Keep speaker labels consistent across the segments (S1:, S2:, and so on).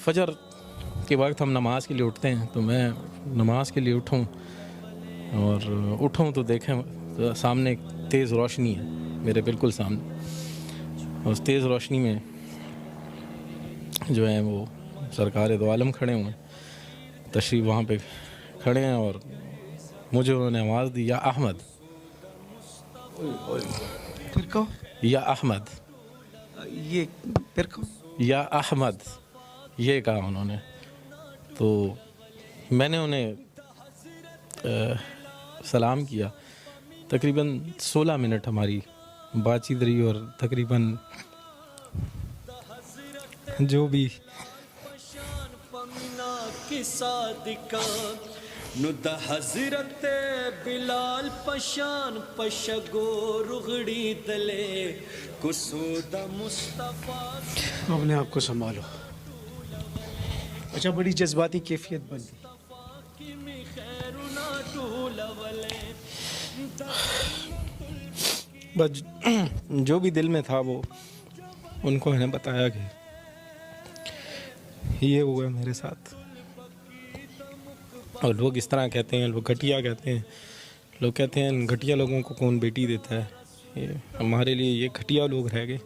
S1: فجر کے وقت ہم نماز کے لیے اٹھتے ہیں، تو میں نماز کے لیے اٹھوں اور اٹھوں تو دیکھیں سامنے ایک تیز روشنی ہے میرے بالکل سامنے، اور اس تیز روشنی میں جو ہیں وہ سرکار دو عالم کھڑے ہوئے ہیں، تشریف وہاں پہ کھڑے ہیں، اور مجھے انہوں نے آواز دی، یا احمد،
S2: پھر کہو
S1: یا احمد،
S2: یہ پھر کہو
S1: یا احمد، یہ کہا انہوں نے. تو میں نے انہیں سلام کیا. تقریباً 16 منٹ ہماری بات چیت رہی، اور تقریباً جو بھی
S3: نو د حضرت بلال پشان پشگو رغڑی دلے کسود مصطفیٰ.
S2: اپنے آپ کو سنبھالو. اچھا، بڑی جذباتی کیفیت بن گئی.
S1: بس جو بھی دل میں تھا وہ ان کو میں نے بتایا کہ یہ ہوا ہے میرے ساتھ. اور لوگ اس طرح کہتے ہیں، لوگ گھٹیا کہتے ہیں، لوگ کہتے ہیں گھٹیا لوگوں کو کون بیٹی دیتا ہے. ہمارے لیے یہ گھٹیا لوگ رہ گئے.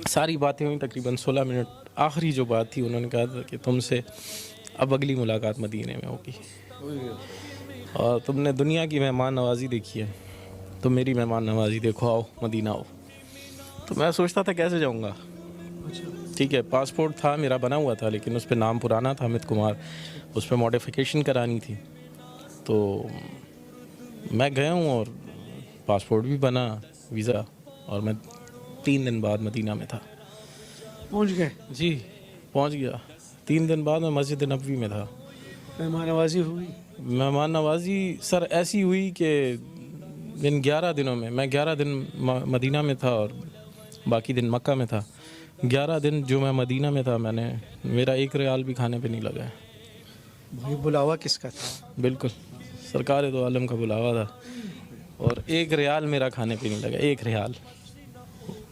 S1: ساری باتیں ہوئیں تقریباً 16 منٹ. آخری جو بات تھی انہوں نے کہا تھا کہ تم سے اب اگلی ملاقات مدینے میں ہوگی، اور تم نے دنیا کی مہمان نوازی دیکھی ہے، تو میری مہمان نوازی دیکھو، آؤ مدینہ آؤ. تو میں سوچتا تھا کیسے جاؤں گا. ٹھیک ہے، پاسپورٹ تھا میرا بنا ہوا تھا، لیکن اس پہ نام پرانا تھا امیت کمار، اس پہ ماڈیفیکیشن کرانی تھی. تو میں گیا ہوں اور پاسپورٹ بھی بنا، ویزا، اور میں 3 دن بعد مدینہ میں تھا.
S2: پہنچ گئے؟
S1: جی پہنچ گیا. 3 دن بعد میں مسجد نبوی میں تھا.
S2: مہمان نوازی ہوئی؟
S1: مہمان نوازی سر ایسی ہوئی کہ ان 11 دنوں میں 11 دن مدینہ میں تھا اور باقی دن مکہ میں تھا. 11 دن جو میں مدینہ میں تھا، میرا 1 ریال بھی کھانے پہ نہیں لگا ہے.
S2: بھائی بلاوا کس کا تھا؟
S1: بالکل سرکار دو عالم کا بلاوا تھا، اور 1 ریال میرا کھانے پہ نہیں لگا، 1 ریال.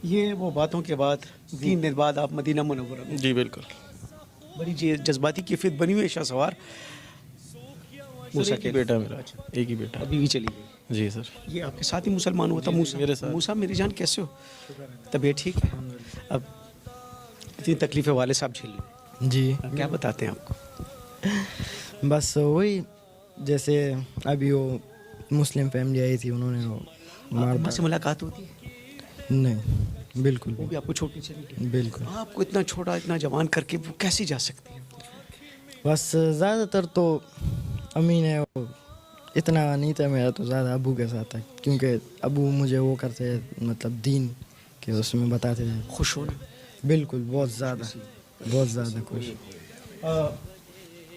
S2: یہ وہ باتوں کے بعد 3 دن بعد آپ مدینہ منورہ میں؟
S1: جی بالکل.
S2: بڑی جذباتی کیفیت بنی ہوئی ہے. شاہ سوار موسیٰ
S1: ایک ہی بیٹا میرا، ایک ہی بیٹا.
S2: ابھی بھی چلی گئی؟
S1: جی سر.
S2: یہ آپ کے ساتھ ہی مسلمان ہوا تھا؟ موسیٰ
S1: میرے ساتھ.
S2: موسیٰ میری جان کیسے ہو؟ طبیعت ٹھیک ہے؟ اب اتنی تکلیفیں والد صاحب جھیلی؟
S4: جی
S2: کیا بتاتے ہیں آپ کو؟
S4: بس وہی جیسے ابھی وہ مسلم فیملی آئی تھی، انہوں نے وہ
S2: ماں سے ملاقات ہوتی ہے؟
S4: نہیں بالکل
S2: وہ بھی آپ کو چھوڑ کے چلی گئی؟
S4: بالکل.
S2: آپ کو اتنا چھوٹا اتنا جوان کر کے وہ کیسے جا سکتی ہیں؟
S4: بس زیادہ تر تو امی نے وہ اتنا نہیں تھا میرا، تو زیادہ ابو کے ساتھ تھا، کیونکہ ابو مجھے وہ کرتے مطلب دین کہ اس میں بتاتے تھے.
S2: خوش ہونا؟
S4: بالکل، بہت زیادہ خوش.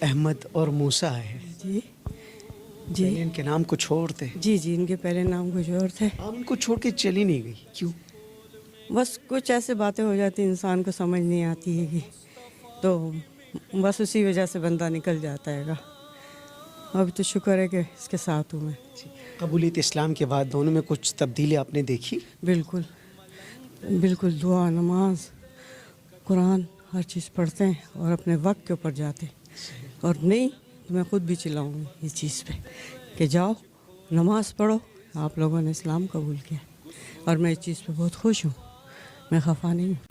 S2: احمد اور موسیٰ ہے.
S5: جی جی.
S2: ان کے نام کو چھوڑتے؟
S5: جی جی، ان کے پہلے نام کچھ اور تھے.
S2: آپ ان کو چھوڑ کے چلی نہیں گئی، کیوں؟
S5: بس کچھ ایسے باتیں ہو جاتی انسان کو سمجھ نہیں آتی ہے، کہ تو بس اسی وجہ سے بندہ نکل جاتا ہے گا. ابھی تو شکر ہے کہ اس کے ساتھ ہوں میں.
S2: قبولیت اسلام کے بعد دونوں میں کچھ تبدیلی آپ نے دیکھی؟
S5: بالکل بالکل. دعا، نماز، قرآن ہر چیز پڑھتے ہیں اور اپنے وقت کے اوپر جاتے ہیں. اور نہیں تو میں خود بھی چلاؤں گی اس چیز پہ کہ جاؤ نماز پڑھو. آپ لوگوں نے اسلام قبول کیا اور میں اس چیز پہ بہت خوش ہوں، میں خفا نہیں ہوں.